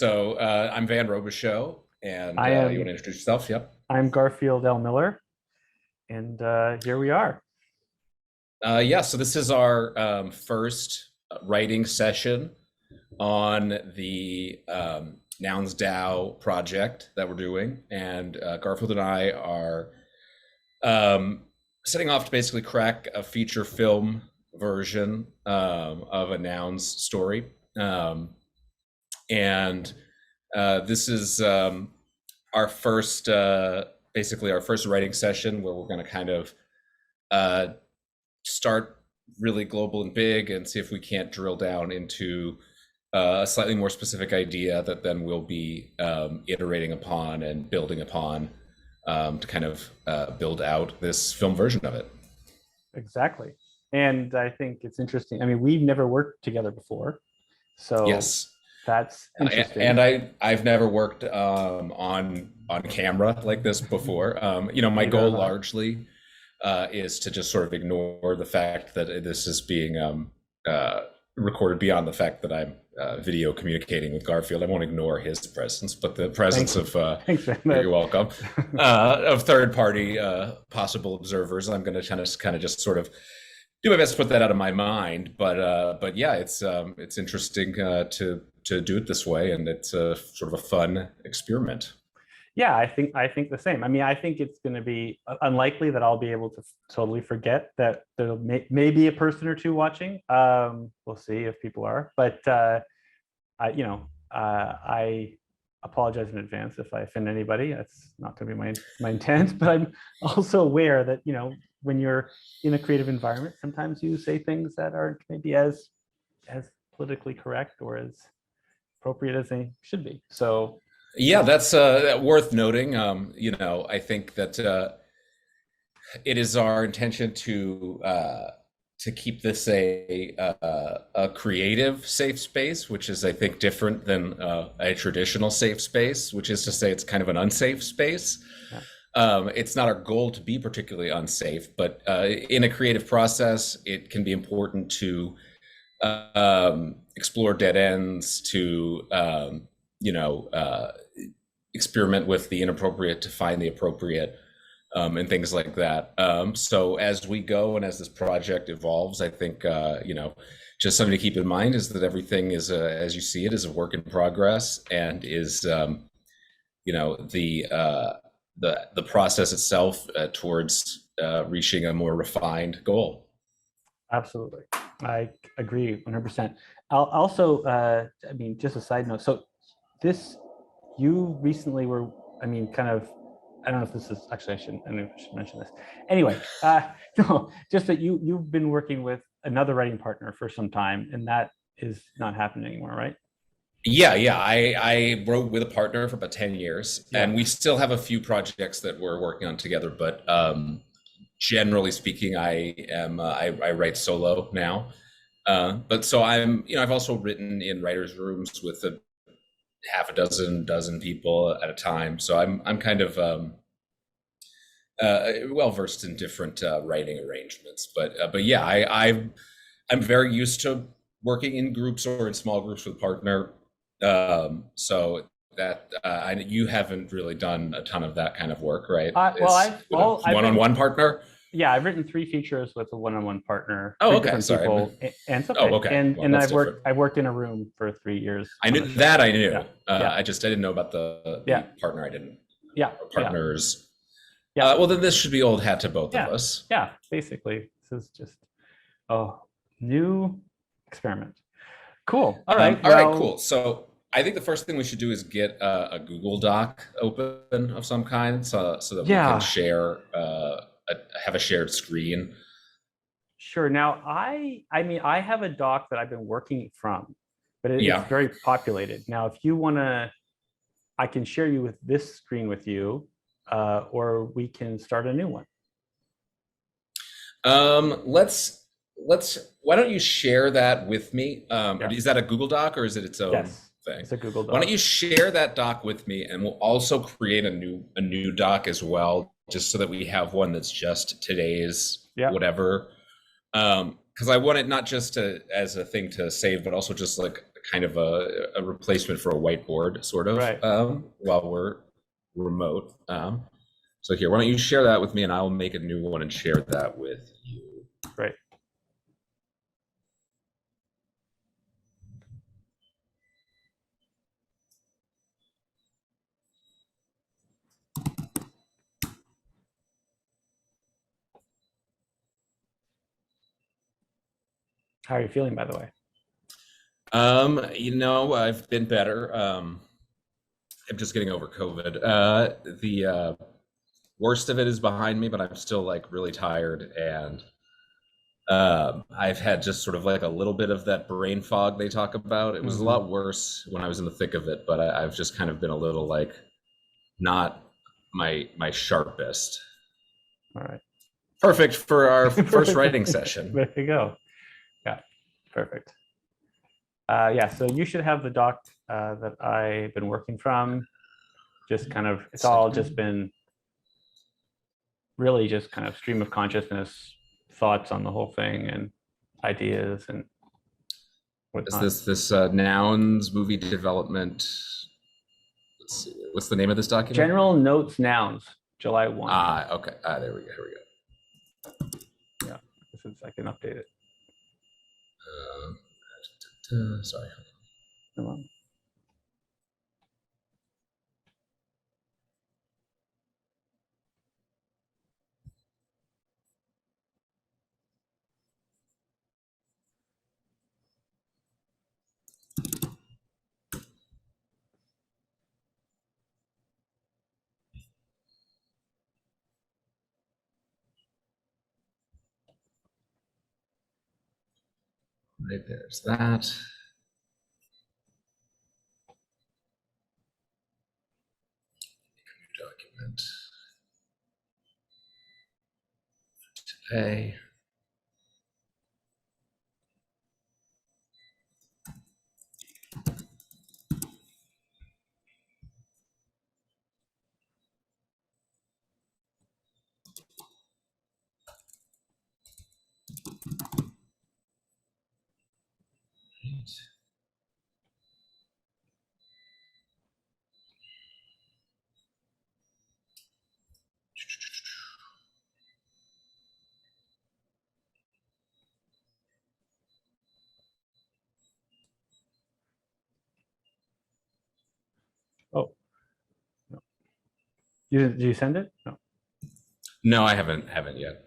I'm Van Robichaux, and I you want am to introduce yourself? Yep. I'm Garfield L. Miller, and here we are. Yeah, so this is our first writing session on the Nouns DAO project that we're doing, and Garfield and I are um, setting off to basically crack a feature film version of a Nouns story, and this is our first, basically our first writing session where we're going to kind of uh, start really global and big and see if we can't drill down into a slightly more specific idea that then we'll be iterating upon and building upon to kind of build out this film version of it. Exactly. And I think it's interesting. I mean, we've never worked together before, so Yes. that's And interesting. I've never worked on camera like this before. My Neither goal have I. largely is to just sort of ignore the fact that this is being recorded beyond the fact that I'm video communicating with Garfield. I won't ignore his presence, but the presence Thanks. of Thanks, man. you're welcome, of third party possible observers. I'm going to kind of just sort of do my best to put that out of my mind. But yeah, it's interesting to do it this way, and it's a sort of a fun experiment. Yeah, I think the same. I mean, I think it's going to be unlikely that I'll be able to totally forget that there may be a person or two watching. We'll see if people are, but I apologize in advance if I offend anybody. That's not going to be my intent. But I'm also aware that when you're in a creative environment, sometimes you say things that aren't maybe as politically correct or as appropriate as they should be. So Yeah, that's worth noting. I think that it is our intention to keep this a creative safe space, which is, I think, different than a traditional safe space, which is to say it's kind of an unsafe space. yeah, It's not our goal to be particularly unsafe, but in a creative process, it can be important to explore dead ends, to experiment with the inappropriate to find the appropriate, and things like that. So as we go and as this project evolves, I think just something to keep in mind is that everything is, as you see it, is a work in progress, and is the process itself towards reaching a more refined goal. absolutely. I agree 100%. I'll also, I mean, just a side note. So this, you recently were, I mean, kind of, I don't know if this is actually, I don't know if I should mention this. Anyway, no, just that you've been working with another writing partner for some time, and that is not happening anymore, right? Yeah. I wrote with a partner for about 10 years, Yeah. and we still have a few projects that we're working on together. But generally speaking, I write solo now. But so I've also written in writers' rooms with a half a dozen people at a time. So I'm kind of well versed in different writing arrangements. But yeah, I'm very used to working in groups or in small groups with a partner. So that you haven't really done a ton of that kind of work, right? Well, It's with a I've written, one-on-one partner. yeah, I've written three features with a one-on-one partner, Oh, three okay. different Sorry. people, and it's Oh, okay. okay. And Well, and that's different. I've worked in a room for 3 years I on knew a show. that. I knew. Yeah, yeah, I didn't know about the yeah, partner. I didn't. yeah, Or yeah, partners. yeah, Well, then this should be old hat to both of yeah, us. yeah. Basically, this is just a new experiment. Cool. All right. All right, Well, cool. So I think the first thing we should do is get a Google Doc open of some kind, so that we can yeah, share, have a shared screen. sure. Now, I mean, I have a doc that I've been working from, but it's Yeah. very populated. Now, if you want to, I can share you with this screen with you, or we can start a new one. Let's. Why don't you share that with me? Yeah. Is that a Google Doc or is it its own Yes, thing? it's a Google Why don't Doc. you share that doc with me, and we'll also create a new doc as well, just so that we have one that's just today's Yeah. whatever. Because I want it not just as a thing to save, but also just like kind of a replacement for a whiteboard, sort of, Right. while we're remote. So here, why don't you share that with me, and I'll make a new one and share that with you. Great. How are you feeling, by the way? I've been better. I'm just getting over COVID. The worst of it is behind me, but I'm still like really tired, and I've had just sort of like a little bit of that brain fog they talk about. It was a lot worse when I was in the thick of it, but I've just kind of been a little like not my sharpest. All right. Perfect for our first writing session. There you go. Yeah, perfect. Yeah, so you should have the doc that I've been working from. Just kind of, it's all just been really just kind of stream of consciousness, thoughts on the whole thing, and ideas and whatnot. Is this nouns movie development? Let's see, what's the name of this document? General Notes Nouns, July 1. Okay. There we go. Here we go. Yeah, this is, I can update it. Sorry. Come on. Right, there's that. New document. Today. Oh, no. Did you send it? No. No, I haven't yet.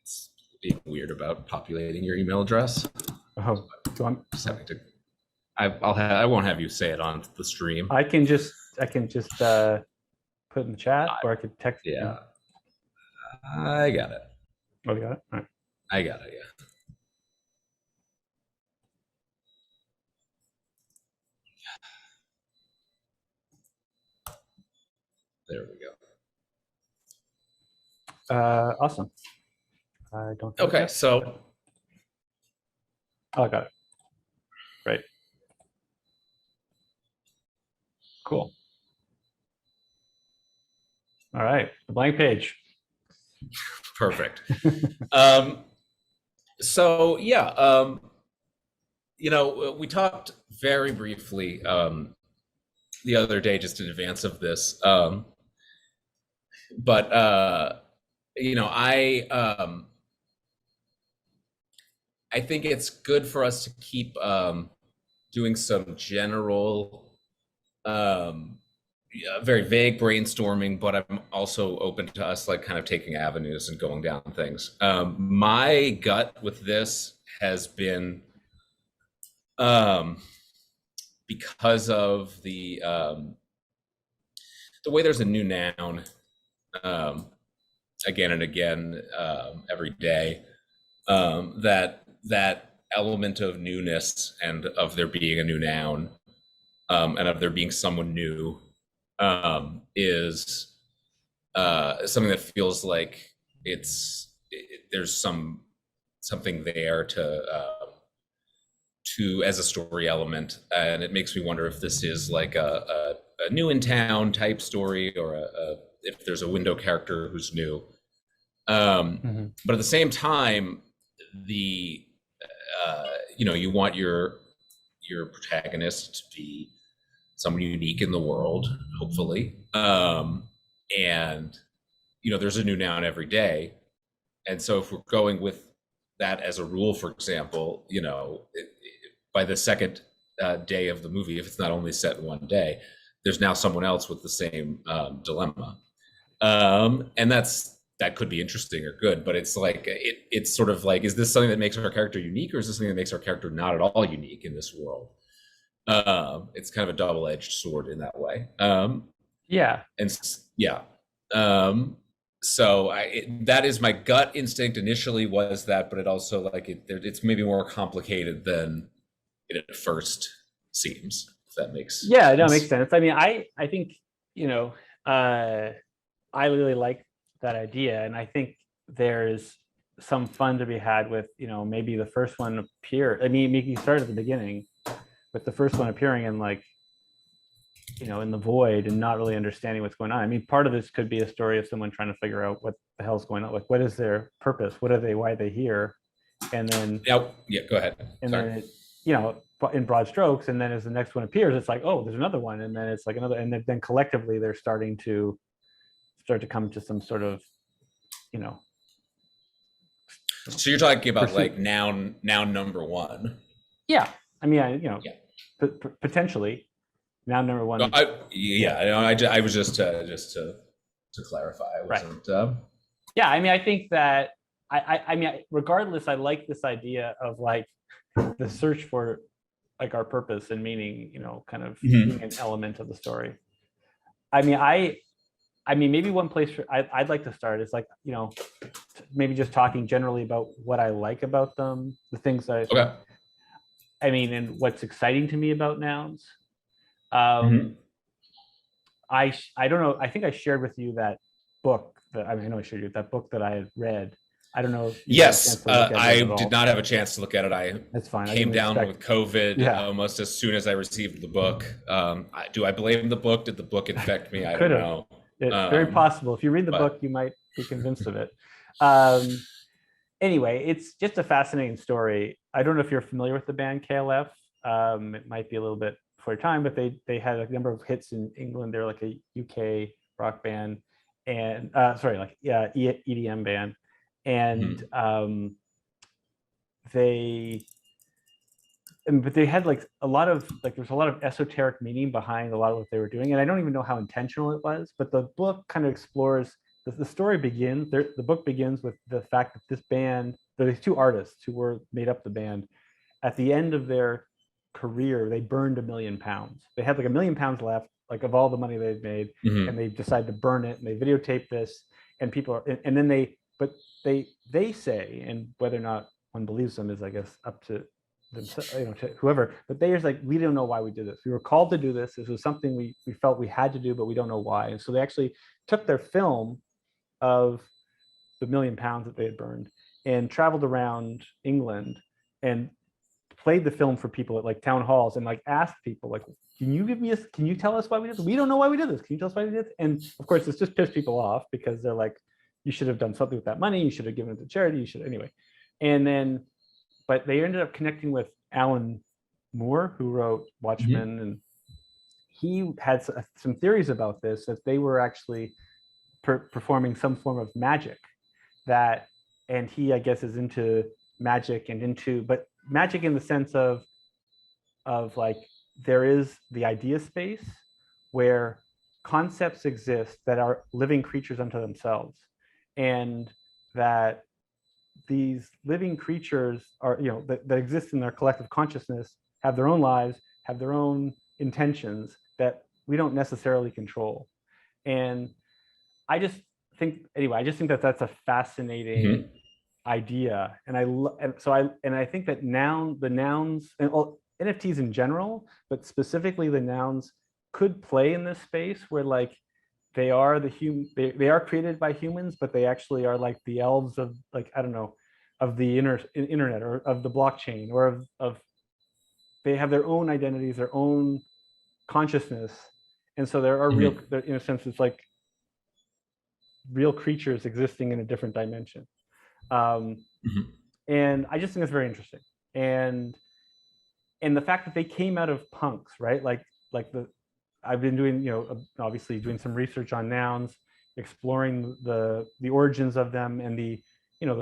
It's being weird about populating your email address. Oh, so I'm just having to. I won't have you say it on the stream. I can just put it in the chat, or I could text. Yeah, I got it. Oh, you got it. All right. I got it. Yeah. There we go. Awesome. I don't. Okay, so. Oh, I got it. Great. Cool. All right, the blank page. Perfect. So yeah, we talked very briefly the other day just in advance of this, but I think it's good for us to keep doing some general, very vague brainstorming, but I'm also open to us like kind of taking avenues and going down things. My gut with this has been because of the way there's a new noun again and again every day, that element of newness and of there being a new noun and of there being someone new is something that feels like there's something there to as a story element, and it makes me wonder if this is like a new in town type story, or if there's a window character who's new. But at the same time, the you want your protagonist to be someone unique in the world, hopefully. And there's a new noun every day, and so if we're going with that as a rule, for example, by the second day of the movie, if it's not only set in one day, there's now someone else with the same dilemma, and that could be interesting or good, but it's like it's sort of like, is this something that makes our character unique, or is this something that makes our character not at all unique in this world? It's kind of a double-edged sword in that way. Yeah. And yeah, so that is my gut instinct initially, was that, but it also, like, it's maybe more complicated than it at first seems, if that makes Yeah, sense. no, it makes sense. I mean, I think, I really like that idea, and I think there's some fun to be had with, maybe the first one appear. I mean, you start at the beginning with the first one appearing in, like, in the void and not really understanding what's going on. I mean, part of this could be a story of someone trying to figure out what the hell's going on. Like, what is their purpose? What are they? Why are they here? And then, Yeah, go ahead. and Sorry. then in broad strokes, and then as the next one appears, it's like, oh, there's another one, and then it's like another, and then collectively they're starting to come to some sort of, So you're talking about pursuit. like noun number one. Yeah, I mean, Yeah. Potentially noun number one. I was just to clarify. I wasn't. Right. Yeah, I mean, I think that I mean, regardless, I like this idea of, like, the search for, like, our purpose and meaning, kind of being an element of the story. I mean, maybe one place I'd like to start is, like, maybe just talking generally about what I like about them, the things that I mean, and what's exciting to me about nouns. I don't know. I think I shared with you that book that, I know I showed you that book that I had read. I don't know if you had a chance Yes, to look at it I at all. did not have a chance to look at it. That's fine. I came didn't down expect- with COVID Yeah. almost as soon as I received the book. Do I blame the book? Did the book infect me? I don't Could've. know. It's very possible. If you read the book, you might be convinced of it. Anyway, it's just a fascinating story. I don't know if you're familiar with the band KLF. It might be a little bit before your time, but they had a number of hits in England. They're like a UK rock band, and EDM band, and but they had, like, a lot of, like, there's a lot of esoteric meaning behind a lot of what they were doing, and I don't even know how intentional it was, but the book kind of explores, the story begins, the book begins with the fact that this band, there are these two artists who made up the band. At the end of their career, they burned £1 million. They had like £1 million left, like, of all the money they'd made, and they decided to burn it, and they videotape this, and people are, and then they say, and whether or not one believes them is, I guess, up to themselves, to whoever, but they're just like, we don't know why we did this. We were called to do this. This was something we felt we had to do, but we don't know why. And so they actually took their film of the £1 million that they had burned and traveled around England and played the film for people at, like, town halls, and, like, asked people, like, can you tell us why we did this? We don't know why we did this. Can you tell us why we did this? And of course, this just pissed people off, because they're like, you should have done something with that money. You should have given it to charity. You should, anyway. And then, but they ended up connecting with Alan Moore, who wrote Watchmen, and he had some theories about this, that they were actually performing some form of magic, and he, I guess, is into magic, but magic in the sense of like, there is the idea space where concepts exist that are living creatures unto themselves, and that these living creatures are, that exist in their collective consciousness, have their own lives, have their own intentions that we don't necessarily control. And I just think that that's a fascinating idea. And I think that the nouns, and NFTs in general, but specifically the nouns, could play in this space where, like, they are they are created by humans, but they actually are like the elves of, like, I don't know, of the internet, or of the blockchain, or of they have their own identities, their own consciousness. And so there are in a sense, it's like real creatures existing in a different dimension. And I just think it's very interesting. and the fact that they came out of punks, right? Like the I've been doing, obviously doing some research on nouns, exploring the origins of them, and the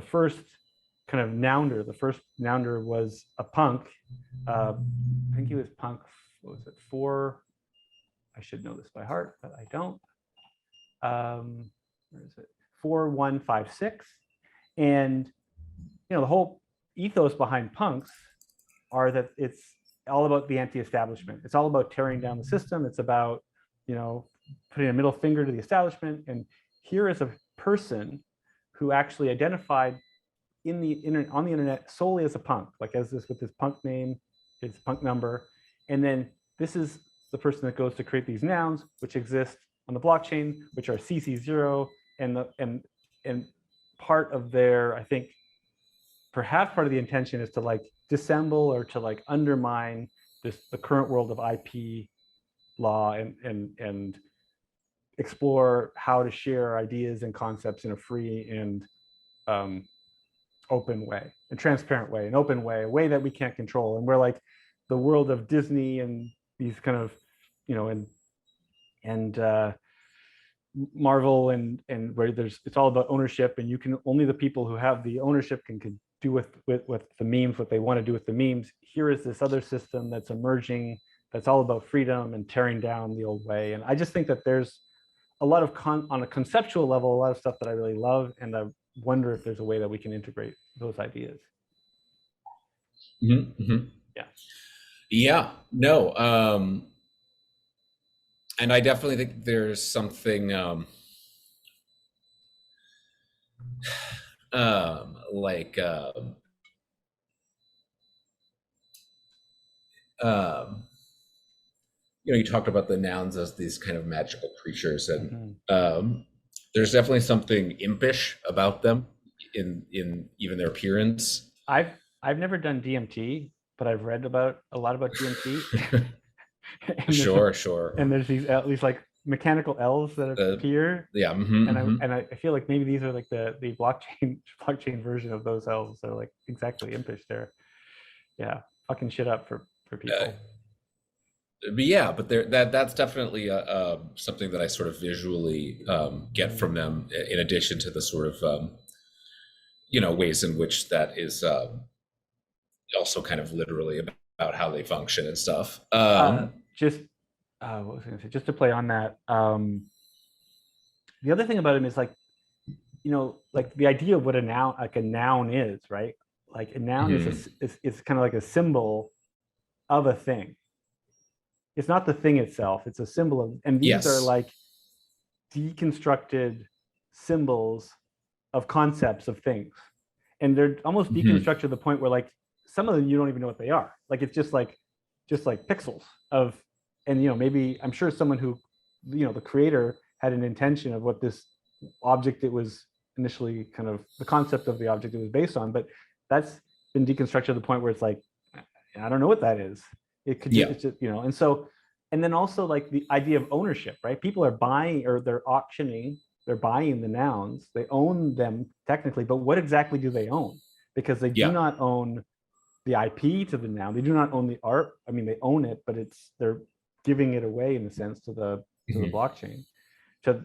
first kind of nounder. The first nounder was a punk. I think he was punk. What was it? Four. I should know this by heart, but I don't. Where is it? 4156. And the whole ethos behind punks are that it's all about the anti-establishment. It's all about tearing down the system. It's about, putting a middle finger to the establishment. And here is a person who actually identified on the internet solely as a punk, like as this with his punk name, his punk number. And then this is the person that goes to create these nouns, which exist on the blockchain, which are CC0, and part of their, I think, perhaps part of the intention is to like dissemble or to like undermine the current world of IP law and explore how to share ideas and concepts in a free and open way, a transparent way, an open way, a way that we can't control. And we're like the world of Disney and these kind of, and Marvel and where it's all about ownership, and you can only the people who have the ownership can do with the memes what they want to do with the memes. Here is this other system that's emerging that's all about freedom and tearing down the old way. And I just think that there's a lot of on a conceptual level, a lot of stuff that I really love, and I wonder if there's a way that we can integrate those ideas. Mm-hmm, mm-hmm. Yeah. Yeah. No. And I definitely think there's something like um, you talked about the nouns as these kind of magical creatures, and there's definitely something impish about them in even their appearance. I've never done DMT, but I've read a lot about DMT. Sure. And there's these at least like mechanical elves that appear. Yeah. Mm-hmm, and I feel like maybe these are like the blockchain version of those elves. They're like exactly impish. They're fucking shit up for people. But yeah, but that's definitely something that I sort of visually get from them, in addition to the sort of ways in which that is also kind of literally about how they function and stuff. What was I gonna say? Just to play on that, the other thing about him is like, like the idea of what a noun is, right? Like a noun is kind of like a symbol of a thing. It's not the thing itself, it's a symbol of, and these are like deconstructed symbols of concepts of things. And they're almost deconstructed to the point where like some of them you don't even know what they are. Like it's just like pixels of, and maybe I'm sure someone who, the creator had an intention of what this object it was initially kind of the concept of the object it was based on, but that's been deconstructed to the point where it's like, I don't know what that is. It could, it's just, and so, and then also like the idea of ownership, right? People are buying, or they're auctioning, they're buying the nouns, they own them technically, but what exactly do they own? Because they do not own the IP to the noun. They do not own the art. I mean, they own it, but they're giving it away in a sense to the blockchain, to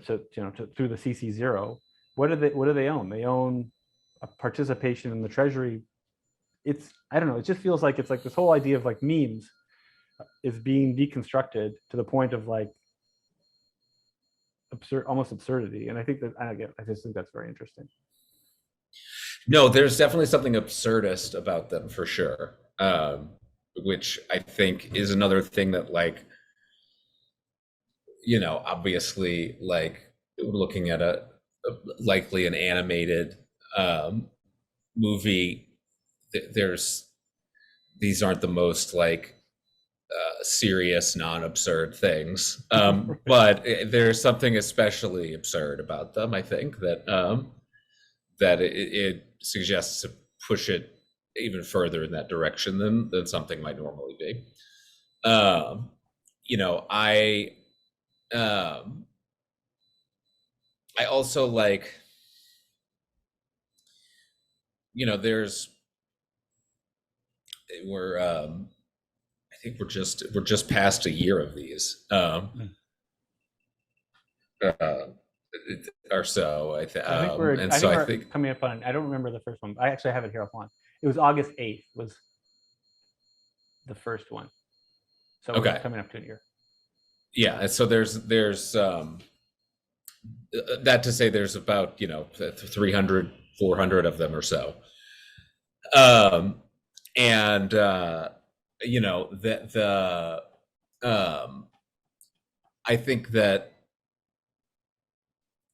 through the CC0. What do they own? They own a participation in the treasury. I don't know. It just feels like it's like this whole idea of like memes is being deconstructed to the point of like almost absurdity. And I think that I just think that's very interesting. No, there's definitely something absurdist about them for sure, which I think is another thing that like, obviously like looking at a likely an animated movie, these aren't the most like serious, non-absurd things, but there's something especially absurd about them. I think that that it suggests to push it even further in that direction than something might normally be. I also like, there's we're I think we're just past a year of these. Mm. Uh, or so. And I so think I we're think coming up on. I don't remember the first one. I actually have it here offline. It was August 8th was the first one, so we're okay, coming up to a year. yeah. And so there's that to say there's about 300, 400 of them or so. Um, and the um, I think that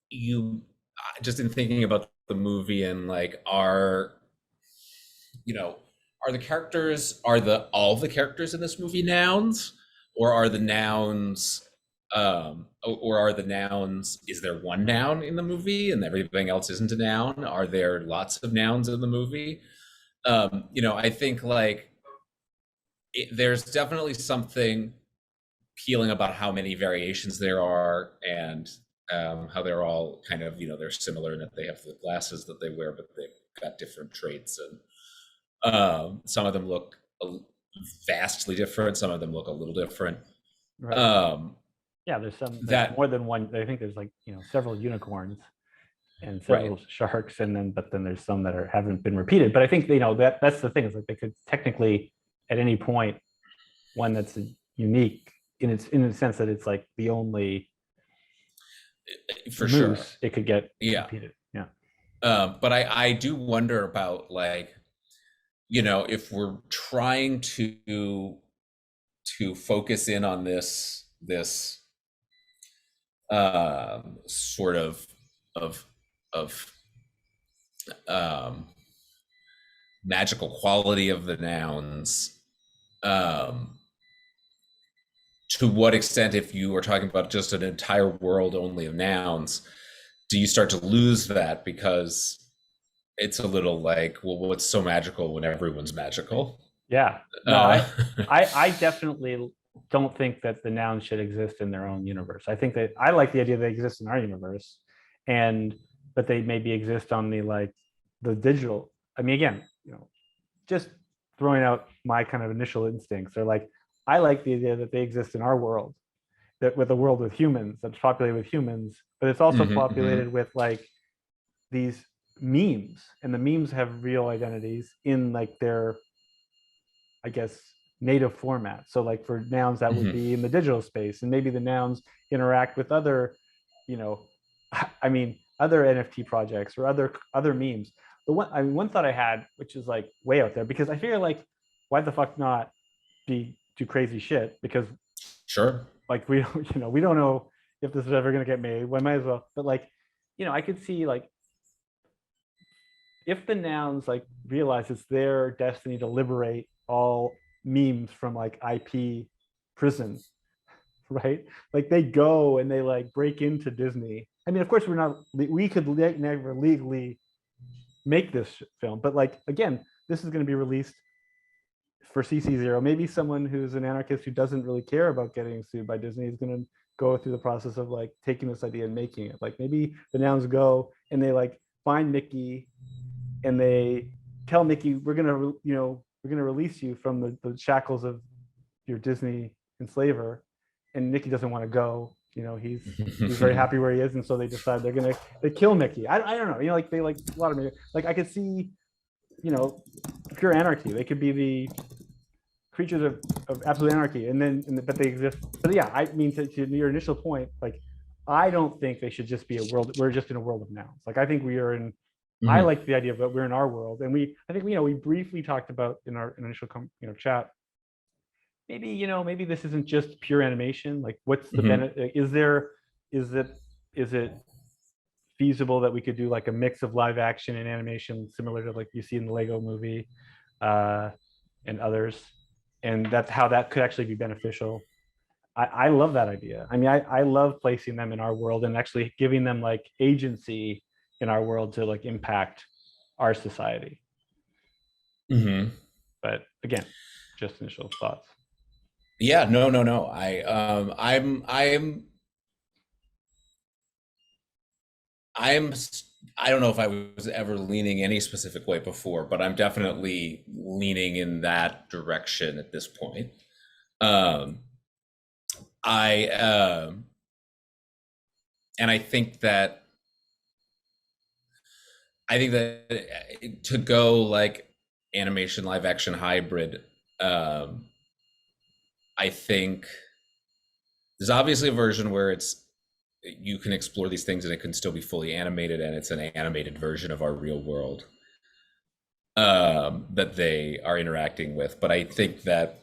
you just in thinking about the movie and like you know are the characters are the all the characters in this movie nouns, or are the nouns or are the nouns, is there one noun in the movie and everything else isn't a noun? Are there lots of nouns in the movie? I think like there's definitely something appealing about how many variations there are, and how they're all kind of they're similar in that they have the glasses that they wear, but they've got different traits, and some of them look vastly different. Some of them look a little different. Right. Um, Yeah, there's some like more that than one. I think there's like several unicorns and right. several sharks, and then there's some that haven't been repeated. But I think that's the thing is like they could technically at any point one that's unique in the sense that it's like the only For sure. moose it could get Yeah. repeated. Yeah. But I do wonder about like if we're trying to focus in on this sort of of um, magical quality of the nouns. Um, to what extent, if you are talking about just an entire world only of nouns, do you start to lose that because it's a little like, well, what's so magical when everyone's magical? Yeah. No, Uh, I definitely don't think that the nouns should exist in their own universe. I think that I like the idea they exist in our universe, and but they maybe exist on the digital. I mean, again, just throwing out my kind of initial instincts. They're like, I like the idea that they exist in our world, that with a world with humans that's populated with humans, but it's also mhm, mhm, populated with like these memes, and the memes have real identities in like their, I guess, native format. So like for nouns that would mhm, be in the digital space, and maybe the nouns interact with other, you know, I mean, other NFT projects or other memes. One thought I had, which is like way out there, because I figure like, why the fuck not do crazy shit? Because sure. like we don't, we don't know if this is ever gonna get made. Why might as well. But like, I could see like if the nouns like realize it's their destiny to liberate all memes from like IP prison, right? Like they go and they like break into Disney. I mean, of course, we could never legally make this film, but like again, this is going to be released for CC0. Maybe someone who's an anarchist who doesn't really care about getting sued by Disney is going to go through the process of like taking this idea and making it. Like maybe the nouns go and they like find Mickey and they tell Mickey, we're gonna release you from the shackles of your Disney enslaver, and Mickey doesn't want to go. He's very happy where he is, and so they decide they kill Mickey. I don't know. Like they like a lot of like I could see, pure anarchy. They could be the creatures of absolute anarchy, but they exist. But yeah, I mean to your initial point, like I don't think they should just be a world. We're just in a world of nouns. Like I think we are in. I Mhm, like the idea that we're in our world, and I think we briefly talked about in our initial chat. Maybe maybe this isn't just pure animation. Like, what's the mhm, benefit? Is it feasible that we could do like a mix of live action and animation, similar to like you see in the Lego Movie, uh, and others, and that's how that could actually be beneficial. I love that idea. I mean, I love placing them in our world and actually giving them like agency in our world to like impact our society. mhm. But again, just initial thoughts. Yeah, no, no, no. I'm I don't know if I was ever leaning any specific way before, but I'm definitely leaning in that direction at this point. Um, I and I think that to go like animation live action hybrid, um, I think there's obviously a version where it's you can explore these things and it can still be fully animated and it's an animated version of our real world that they are interacting with. But I think that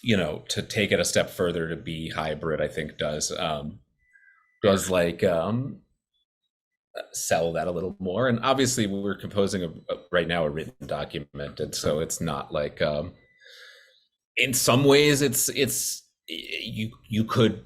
to take it a step further to be hybrid, I think does like sell that a little more. And obviously, we're composing right now a written document, and so it's not like in some ways it's you could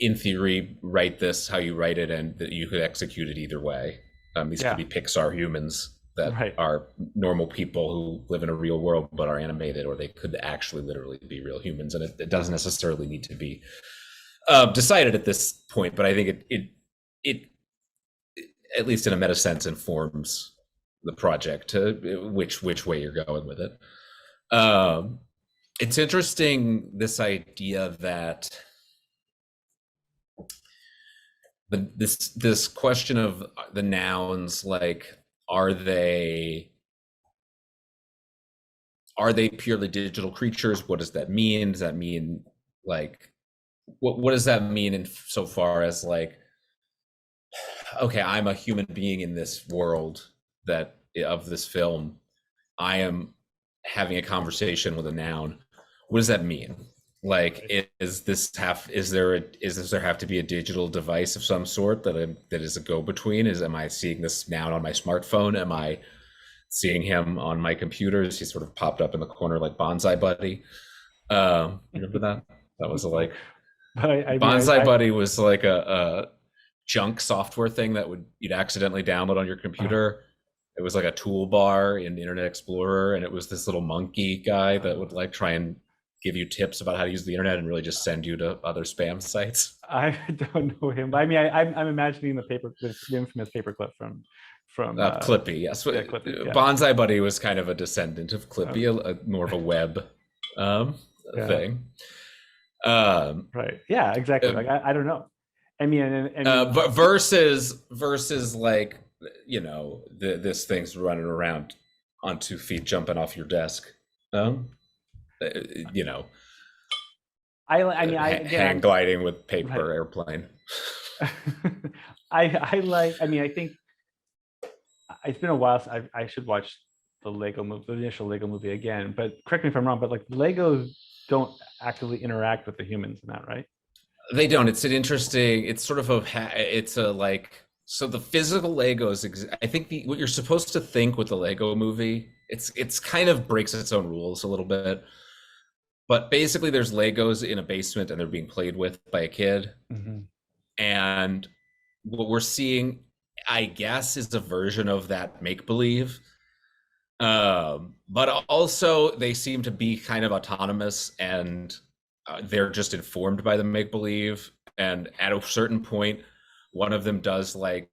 in theory write this how you write it and that you could execute it either way. These could Yeah, be Pixar humans that right. are normal people who live in a real world but are animated, or they could actually literally be real humans, and it doesn't necessarily need to be decided at this point. But I think it at least in a meta sense informs the project to which way you're going with it. Um, it's interesting, this idea that this question of the nouns, like are they are they purely digital creatures? What does that mean? Does that mean like what does that mean in so far as like, okay, I'm a human being in this world that of this film. I am having a conversation with a noun. What does that mean? Like, Right. does there have to be a digital device of some sort that is a go between? Am I seeing this noun on my smartphone? Am I seeing him on my computer? He sort of popped up in the corner like Bonsai Buddy. Remember that? That was No, like but I mean, Bonsai Buddy was like a junk software thing that you'd accidentally download on your computer. It was like a toolbar in Internet Explorer, and it was this little monkey guy that would like try and give you tips about how to use the internet and really just send you to other spam sites. I don't know him. I mean, I'm imagining the infamous paperclip from Clippy, yes. yeah, Clippy. Yeah, Bonsai Buddy was kind of a descendant of Clippy, okay. more of a web um, Yeah, thing. Um, right. Yeah, exactly. uh, Like I don't know. I mean, I mean, but versus like this thing's running around on 2 feet, jumping off your desk. Um, uh, you know, I mean, I hang again, gliding with right. paper airplane. I like. I mean, I think it's been a while. So I should watch the Lego movie, the initial Lego movie again. But correct me if I'm wrong. But like Legos don't actively interact with the humans in that, right? They don't. It's an interesting. It's sort of it's a like. So the physical Legos. I think what you're supposed to think with the Lego movie. It's kind of breaks its own rules a little bit. But basically, there's Legos in a basement and they're being played with by a kid. Mm-hmm. And what we're seeing, I guess, is a version of that make believe. But also, they seem to be kind of autonomous and they're just informed by the make believe. And at a certain point, one of them does like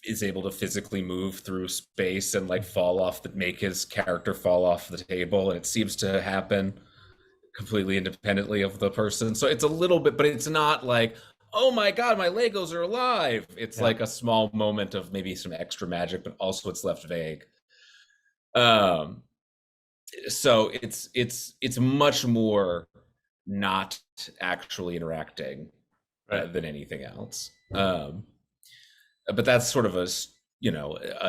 is able to physically move through space and like fall off the make his character fall off the table, and it seems to happen completely independently of the person. So it's a little bit, but it's not like, oh my god, my Legos are alive. It's Yeah. like a small moment of maybe some extra magic, but also it's left vague. Um, so it's much more not actually interacting Right. than anything else. But that's sort of a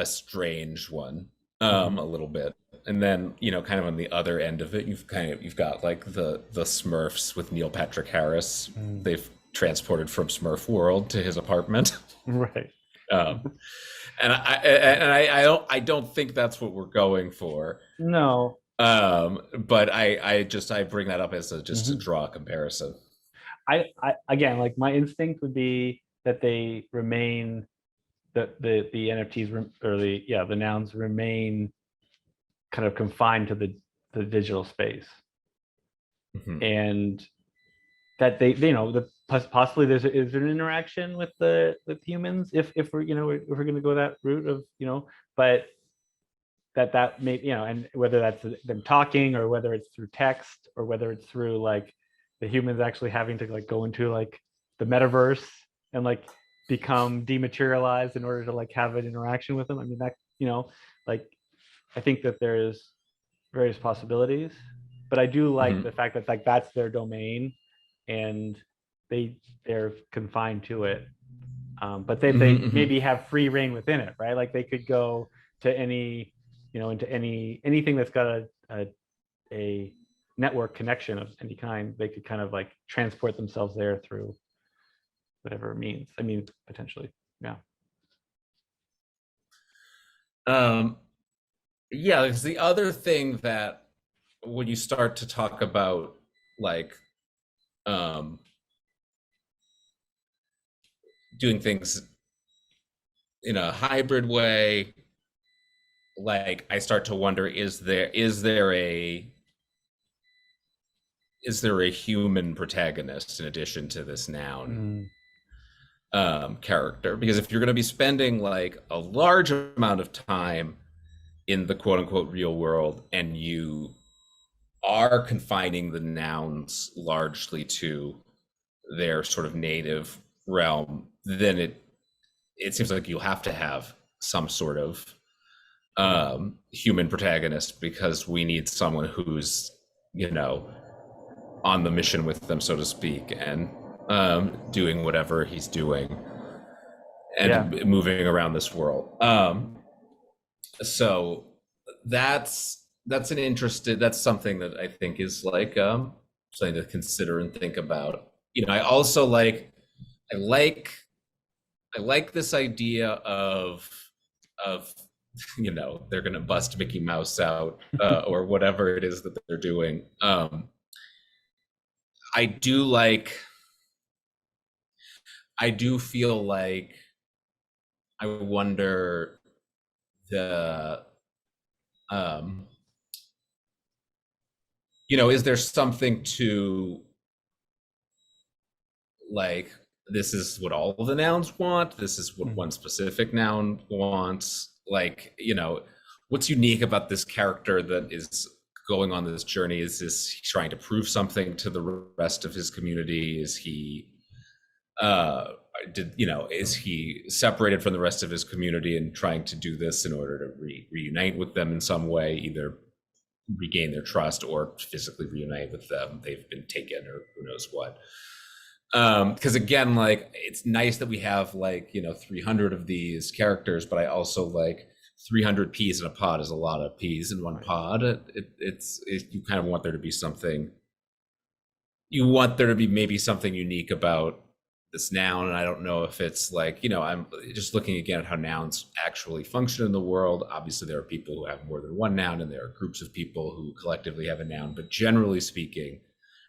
strange one, Mm-hmm. a little bit. And then kind of on the other end of it, you've got like the Smurfs with Neil Patrick Harris. Mm. They've transported from Smurf World to his apartment. Right. um, and I don't think that's what we're going for. No. But I bring that up as just to Mhm. draw a comparison. I again, like my instinct would be that they remain the NFTs or the nouns remain kind of confined to the digital space, Mhm. and that they possibly is there an interaction with humans if we're if we're going to go that route of but that may and whether that's them talking or whether it's through text or whether it's through like the humans actually having to like go into like the metaverse and like become dematerialized in order to like have an interaction with them. I mean that like I think that there's various possibilities, but I do like the Mhm. fact that like that's their domain and they're confined to it. But Mhm, they mhm. maybe have free reign within it, right? Like they could go to any, into anything that's got a network connection of any kind. They could kind of like transport themselves there through whatever means. I mean, potentially, yeah. Um, yeah, because the other thing that when you start to talk about like um, doing things in a hybrid way, like I start to wonder, is there a human protagonist in addition to this noun Mm, character? Because if you're going to be spending like a large amount of time in the quote unquote real world and you are confining the nouns largely to their sort of native realm, then it seems like you'll have to have some sort of yeah, human protagonist because we need someone who's you know on the mission with them, so to speak, and doing whatever he's doing yeah, and moving around this world. So that's an interested that's something that I think is like something to consider and think about. I also I like I like this idea of they're gonna bust Mickey Mouse out or whatever it is that they're doing. I do I do feel like I wonder the um is there something to like this is what all of the nouns want, this is what mm, one specific noun wants, like what's unique about this character that is going on this journey? Is this trying to prove something to the rest of his community? Is he uh is he separated from the rest of his community and trying to do this in order to reunite with them in some way, either regain their trust or physically reunite with them? They've been taken or who knows what. Because again, like it's nice that we have 300 of these characters, but I also like 300 peas in a pod is a lot of peas in one right, pod. You kind of want there to be something, you want there to be maybe something unique about this noun. And I don't know if it's like I'm just looking again at how nouns actually function in the world. Obviously there are people who have more than one noun and there are groups of people who collectively have a noun, but generally speaking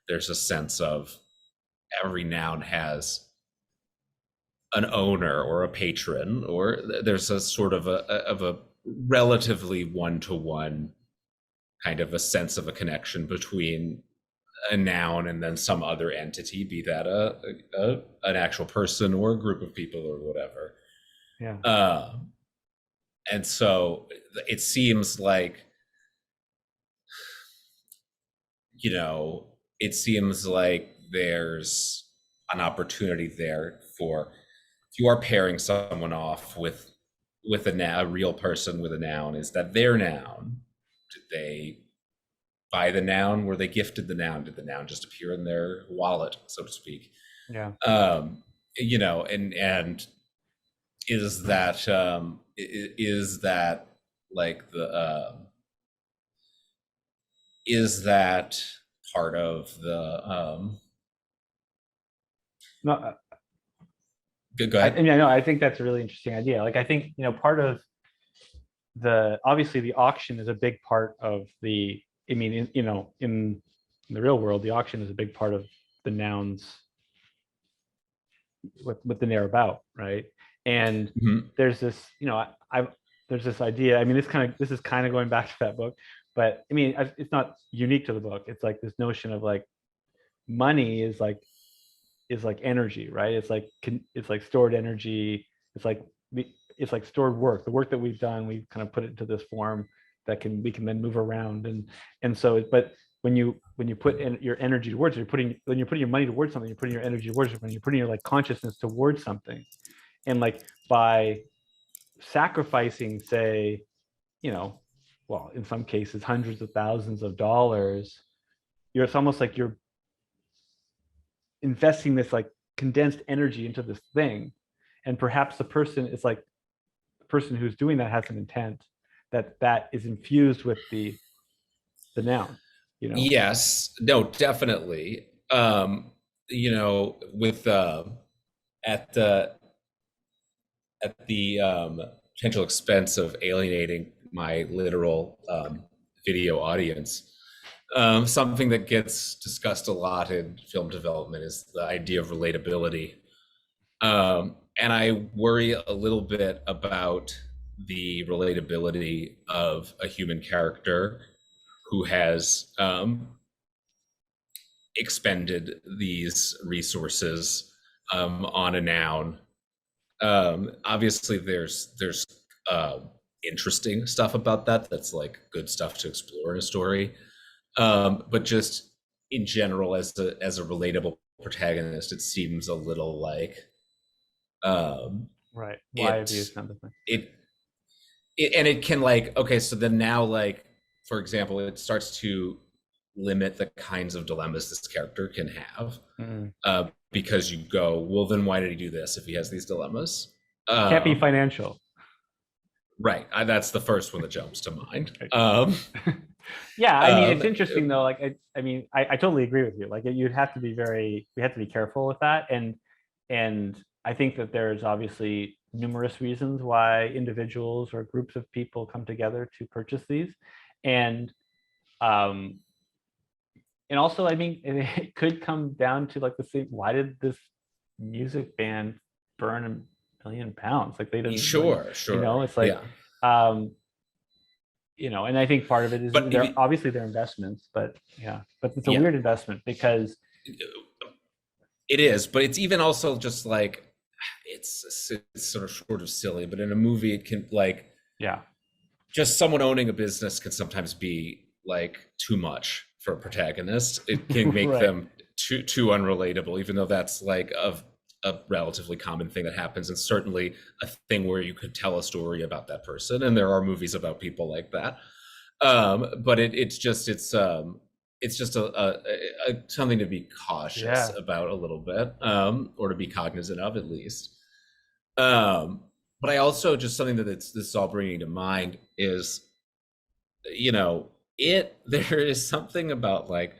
there's a sense of every noun has an owner or a patron, or there's a sort of a relatively one-to-one kind of a sense of a connection between a noun and then some other entity, be that an actual person or a group of people or whatever. yeah. uh, and so it seems like you know it seems like there's an opportunity there for, if you are pairing someone off with a real person with a noun, is that their noun? Did they buy the noun? Were they gifted the noun? Did the noun just appear in their wallet, so to speak? Yeah. Um, and is that like the is that part of the No, go I ahead. mean, I know. I think that's a really interesting idea. Like, I think part of obviously the auction is a big part of the. I mean, in the real world, the auction is a big part of the nouns what they're about, right? And Mhm. there's this, I there's this idea. I mean, this is kind of going back to that book, but I mean, it's not unique to the book. It's like this notion of like money is like is like energy, right? It's like stored energy. It's like it's like stored work. The work that we've done, we kind of put it into this form that we can then move around. And so, but when you put in your energy towards it, when you're putting your money towards something, you're putting your energy towards it. When you're putting your like consciousness towards something, and like by sacrificing, say, you know, well, in some cases, hundreds of thousands of dollars, it's almost like you're investing this like condensed energy into this thing. And perhaps the person is like, the person who's doing that has an intent that is infused with the noun, you know? Yes, no, definitely. With at the potential expense of alienating my literal video audience, something that gets discussed a lot in film development is the idea of relatability. And I worry a little bit about the relatability of a human character who has expended these resources on a noun. Obviously, there's interesting stuff about that. That's like good stuff to explore in a story. But just in general, as a relatable protagonist, it seems a little like Right. Why have it you done the thing? it and it can like, okay, so then now, like, for example, it starts to limit the kinds of dilemmas this character can have, Mm. because you go, well, then why did he do this if he has these dilemmas? Can't be um, financial. right, that's the first one that jumps to mind. Yeah, I mean, it's Um, interesting though. Like, I mean, I totally agree with you. Like, you'd have to be we have to be careful with that. And I think that there's obviously numerous reasons why individuals or groups of people come together to purchase these. And, um, and also, I mean, it could come down to like the same, why did this music band burn £1 million? Like, they didn't really, sure, you know, sure, it's like, yeah, um, and I think part of it is but if they're obviously their investments, but yeah, but it's a yeah, weird investment because it is, but it's even also just like, it's sort of silly, but in a movie it can, like, yeah, just someone owning a business can sometimes be like too much for a protagonist. It can make right, them too unrelatable, even though that's like a relatively common thing that happens, and certainly a thing where you could tell a story about that person, and there are movies about people like that. But it's just something to be cautious yeah, about a little bit, or to be cognizant of at least. Um, but I also, just something that this is all bringing to mind is, you know, there is something about like,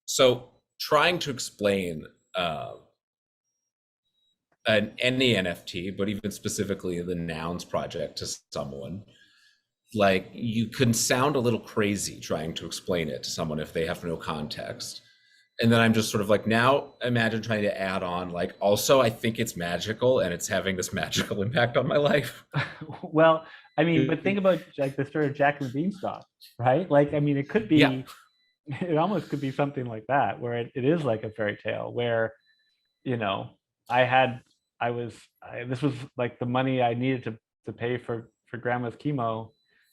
so trying to explain any NFT, but even specifically the Nouns project to someone, like, you can sound a little crazy trying to explain it to someone if they have no context. And then I'm just sort of like, now imagine trying to add on, like, also I think it's magical and it's having this magical impact on my life. well, I mean, but think about like the story of Jack and the Beanstalk, right? Like, I mean, it could Yeah. be, it almost could be something like that, where it is like a fairy tale, where you know, I had, this was like the money I needed to pay for grandma's chemo,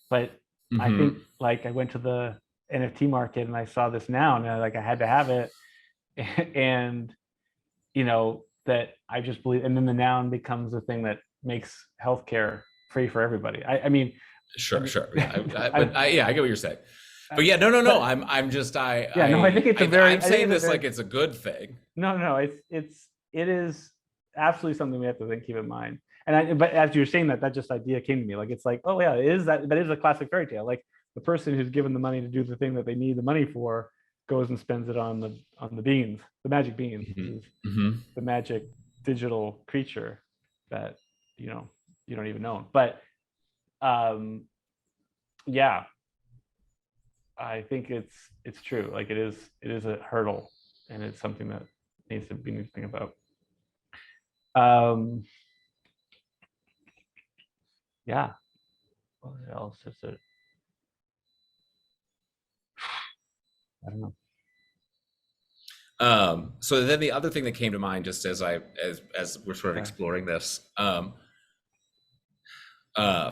but I think Hmm. like I went to the NFT market and I saw this noun and I had to have it, and that I just believe, and then the noun becomes the thing that makes healthcare free for everybody. I Sure, mean, sure. Yeah. I, Yeah, I get what you're saying. But yeah, no, no, no. but I'm just, yeah, no, I think it's a very, I'm I think saying it's a this very, like it's a good thing. no, no, it is absolutely something we have to think, keep in mind. But as you're saying that just idea came to me. Like, it's like, oh yeah, it is that is a classic fairy tale. Like, the person who's given the money to do the thing that they need the money for goes and spends it on the beans, the magic beans. This Hmm. is Hmm. the magic digital creature that you know you don't even know. But yeah, I think it's true. Like, it is a hurdle, and it's something that needs to be think about. Um, yeah. What else is it? I don't know. So then the other thing that came to mind, just as we're sort of Yeah. exploring this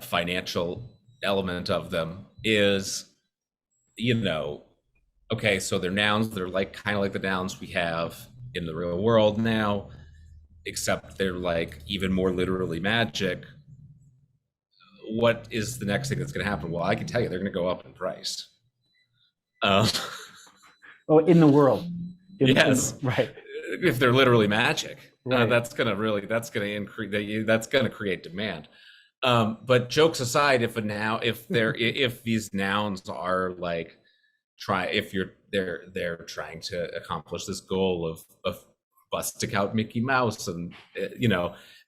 financial element of them, is, you know, okay, so they're nouns. They're like kind of like the nouns we have in the real world now, except they're like even more literally magic. What is the next thing that's going to happen? Well, I can tell you, they're going to go up in price. Um, Oh, in the world. yes, Right. if they're literally magic, Right. that's going to increase. That's going to create demand. But jokes aside, if these nouns are like if they're trying to accomplish this goal of busting out Mickey Mouse, and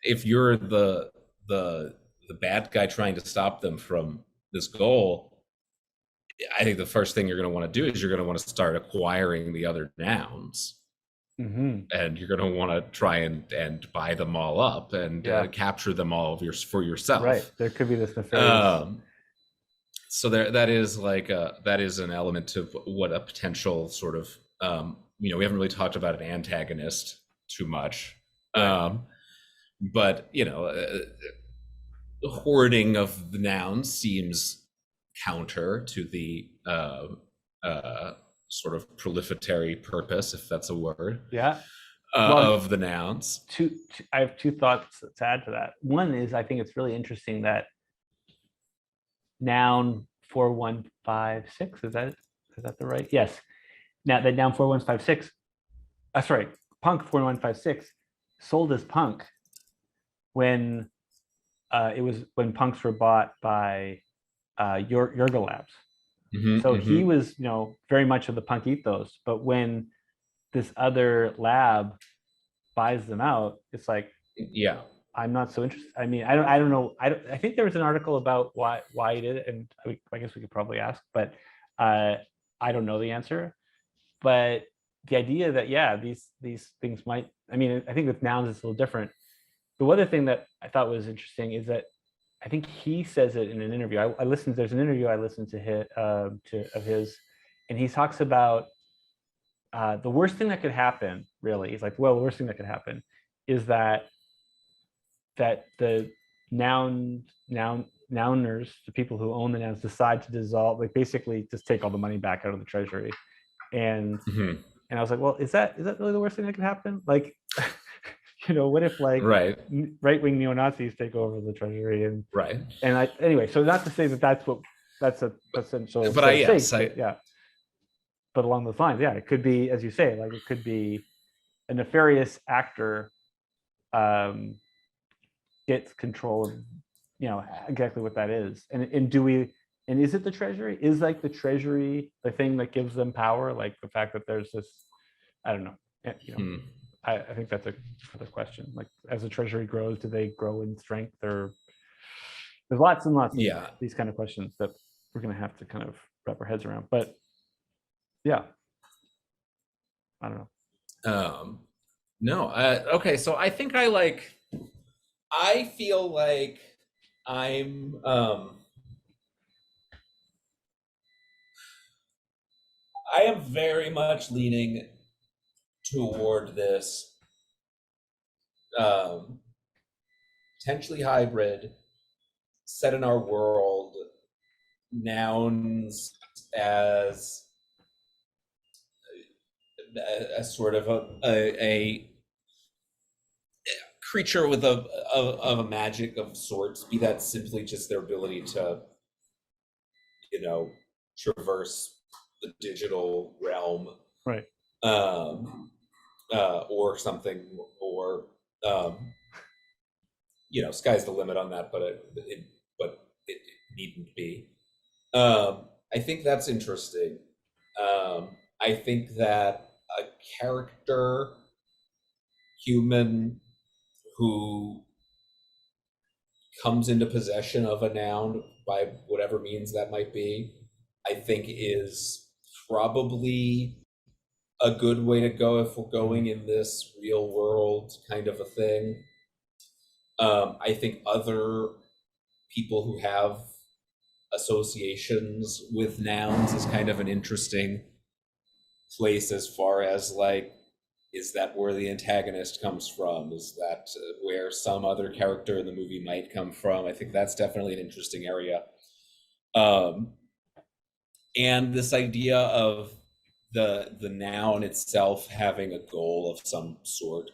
if you're the bad guy trying to stop them from this goal, I think the first thing you're going to want to do is you're going to want to start acquiring the other nouns, Hmm. and you're going to want to try and buy them all up and Yeah. capture them all for yourself. Right. There could be this nefarious. So that is that is an element of what a potential sort of we haven't really talked about an antagonist too much, Right. but the hoarding of the nouns seems counter to the sort of proliferatory purpose, if that's a word, Yeah. Well, of the nouns. I have two thoughts to add to that. One is I think it's really interesting that noun 4156, is that the right? Yes. Now that noun 4156, sorry, punk 4156 sold as punk when when punks were bought by Yerga Labs. So he was, very much of the punk ethos. But when this other lab buys them out, it's like, Yeah. I'm not so interested. I mean, I don't know. I think there was an article about why he did it, and I guess we could probably ask, but I don't know the answer. But the idea that, yeah, these things might. I mean, I think with nouns it's a little different. The other thing that I thought was interesting is that I think he says it in an interview. I listened. There's an interview I listened of his, and he talks about the worst thing that could happen. Really, he's like, well, the worst thing that could happen is that the nouners, the people who own the nouns, decide to dissolve, like basically just take all the money back out of the treasury. And and I was like, well, is that really the worst thing that could happen? Like, what if like Right. right-wing neo-Nazis take over the treasury and Right. anyway, so not to say that that's a essential, but yeah. But along those lines, yeah, it could be, as you say, like it could be a nefarious actor gets control of, exactly what that is. And is it the treasury? Is like the treasury the thing that gives them power? Like the fact that there's this, I don't know. I think that's another question. Like as the treasury grows, do they grow in strength? Or there's lots and lots of these kind of questions that we're going to have to kind of wrap our heads around. But yeah, I don't know. No. Okay. So I think I feel like I'm I am very much leaning toward this potentially hybrid, set in our world, nouns as a sort of a creature with of a magic of sorts, be that simply just their ability to traverse the digital realm, Right. Or something, or sky's the limit on that, but it needn't be. I think that's interesting. I think that a character, human, who comes into possession of a noun by whatever means that might be, I think is probably a good way to go if we're going in this real world kind of a thing. I think other people who have associations with nouns is kind of an interesting place, as far as like is that where the antagonist comes from? Is that where some other character in the movie might come from? I think that's definitely an interesting area. Um, and this idea of the noun itself having a goal of some sort,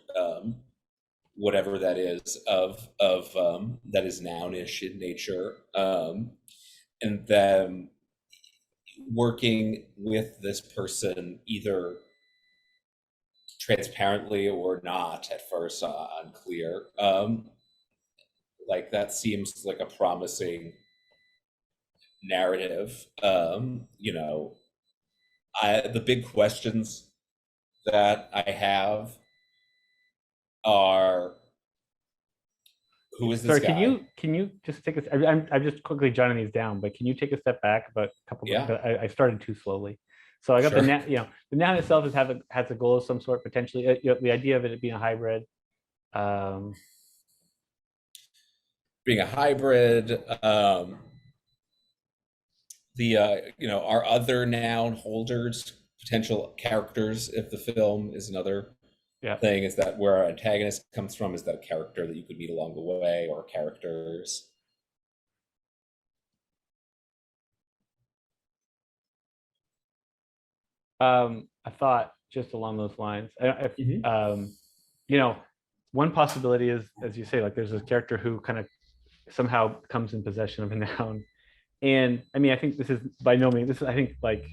whatever that is, of that is nounish in nature, and then working with this person either transparently or not at first, unclear. Like that seems like a promising narrative. The big questions that I have are, who is this Sorry, guy? can you just take a? I'm just quickly jotting these down, but can you take a step back about a couple of, Yeah, I started too slowly. So I got the sure. noun, the noun itself has a goal of some sort potentially. The idea of it being a hybrid. Um, Being a hybrid. Our other noun holders, potential characters, if the film is another yeah. thing, is that where our antagonist comes from? Is that a character that you could meet along the way, or characters? I thought just along those lines. If Hmm. you know, one possibility is, as you say, like there's this character who kind of somehow comes in possession of a noun, and I mean, I think this is by no means. This is, I think, like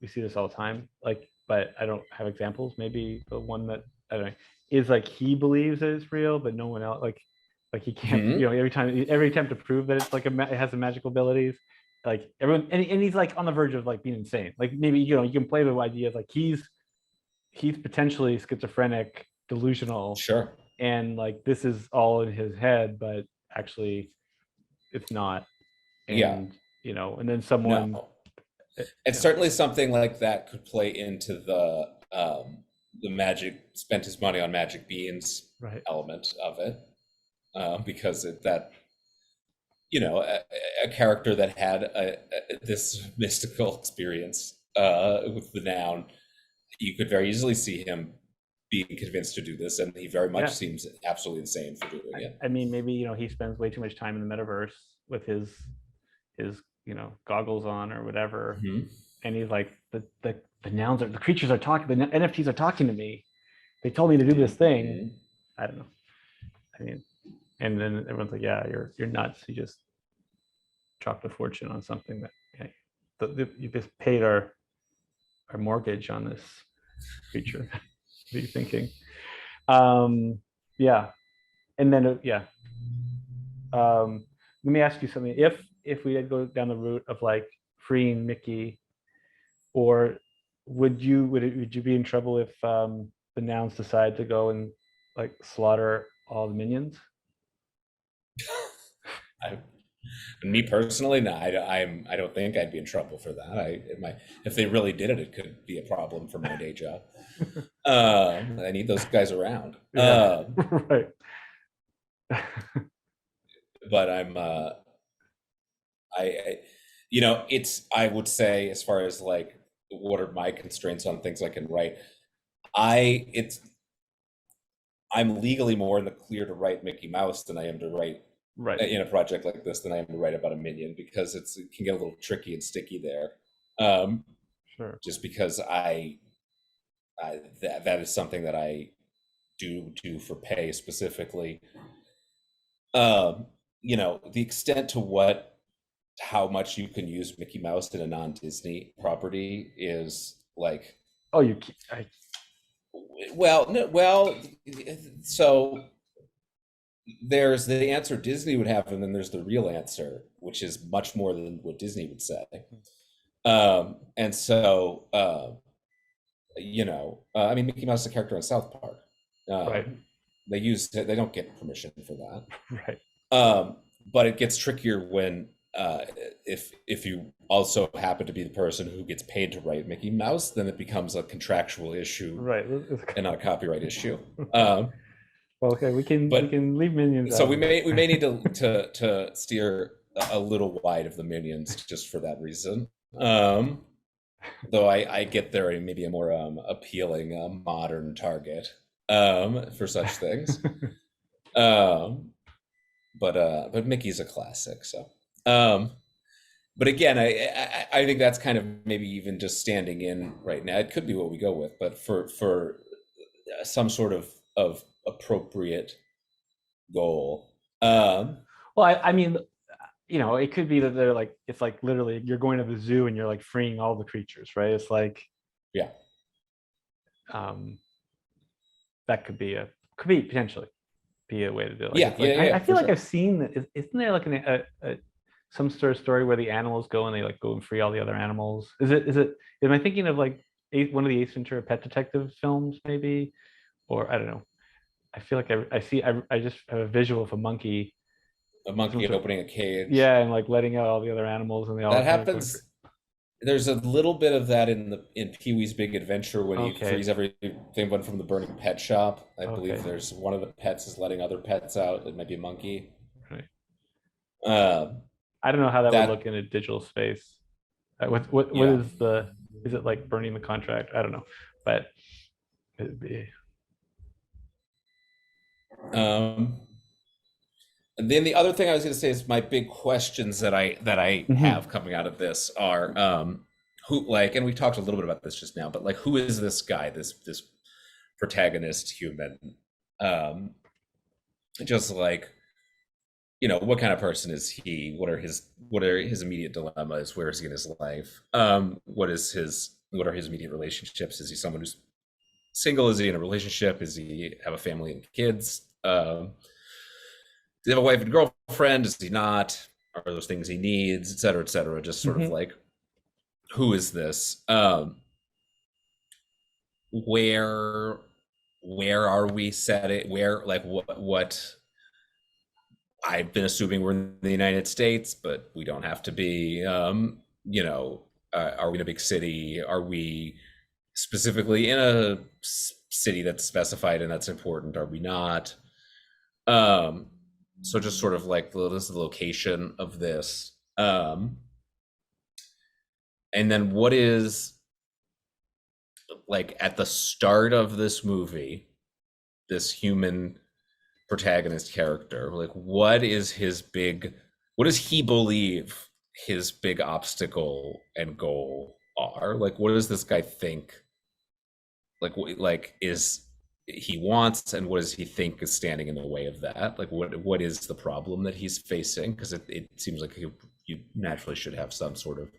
we see this all the time. Like, but I don't have examples. Maybe the one that I don't know is like he believes that it's real, but no one else. Like he can't. Hmm. Every attempt to prove that it's like it has some magical abilities. Like everyone, and he's like on the verge of like being insane. Like maybe you can play the idea of like he's potentially schizophrenic, delusional, Sure. and like this is all in his head, but actually it's not. Yeah. And and then someone, No. And certainly something like that could play into the magic, spent his money on magic beans right, element of it, because that a, a character that had this mystical experience with the noun, you could very easily see him being convinced to do this, and he very much yeah. seems absolutely insane for doing it. I mean, maybe he spends way too much time in the metaverse with his goggles on or whatever, Hmm. and he's like the nouns are the creatures are talking, the NFTs are talking to me. They told me to do this thing. Hmm. I don't know. I mean, and then everyone's like, yeah, you're nuts. You just dropped a fortune on something that you just paid our mortgage on this creature. What are you thinking? Um, yeah, and then yeah. Let me ask you something. If we did go down the route of like freeing Mickey, or would you be in trouble if the nouns decide to go and like slaughter all the minions? I, Me personally, no, I don't think I'd be in trouble for that. If they really did it, it could be a problem for my day job. I need those guys around. Yeah, right. But I, it's, I would say, as far as like, what are my constraints on things I can write? I, it's, I'm legally more in the clear to write Mickey Mouse than I am to write Right. in a project like this than I am to write about a minion, because it can get a little tricky and sticky there. Sure. Just because that is something that I do for pay specifically. Um, the extent to how much you can use Mickey Mouse in a non-Disney property is like, Oh, well, no, well, so there's the answer Disney would have, and then there's the real answer, which is much more than what Disney would say. And so, I mean, Mickey Mouse is a character in South Park. right. Um, they don't get permission for that. Right. Um, but it gets trickier when if you also happen to be the person who gets paid to write Mickey Mouse, then it becomes a contractual issue Right. and not a copyright issue. Um, Well, okay, we but can leave minions so out of we it. may need to steer a little wide of the minions just for that reason. Um, though I get there maybe a more appealing modern target for such things. Um, but Mickey's a classic, so. Um, but again, I think that's kind of maybe even just standing in right now. It could be what we go with, but for some sort of appropriate goal. Well, I mean, it could be that they're like, it's like literally you're going to the zoo and you're like freeing all the creatures, right? It's like, Yeah, um, that could be potentially be a way to do it. Like, yeah, it's yeah, like, yeah, I for feel like sure. I've seen that. Isn't there like some sort of story where the animals go and they like go and free all the other animals? Am I thinking of like one of the Ace Ventura Pet Detective films, maybe? Or I don't know. I feel like I just have a visual of a monkey, A some monkey sort, opening a cage. yeah, and like letting out all the other animals and they all That kind of going free. happens. There's a little bit of that in Pee Wee's Big Adventure when he Okay. frees everything but from the burning pet shop. I believe Okay. there's one of the pets is letting other pets out. It might be a monkey. Right. Um, I don't know how that would look that in a digital space. What yeah. is it like burning the contract? I don't know, but it'd be. Um, and then the other thing I was going to say is my big questions that I Mhm. have coming out of this are who like, and we talked a little bit about this just now, but like who is this guy, this protagonist human? Um, just like what kind of person is he? What are his immediate dilemmas? Where is he in his life? What are his immediate relationships? Is he someone who's single? Is he in a relationship? Is he have a family and kids? Does he have a wife and girlfriend? Does he not? Are those things he needs, et cetera, et cetera? Just sort of Mhm. like, who is this? Where where are we set it? Where like what I've been assuming we're in the United States, but we don't have to be. Are we in a big city? Are we specifically in a city that's specified and that's important? Are we not? Um, so just sort of like this is the location of this. And then what is like at the start of this movie, this human protagonist character, like what does he believe his big obstacle and goal are? Like what does this guy think like is he wants, and what does he think is standing in the way of that? Like what is the problem that he's facing? Because it seems like you naturally should have some sort of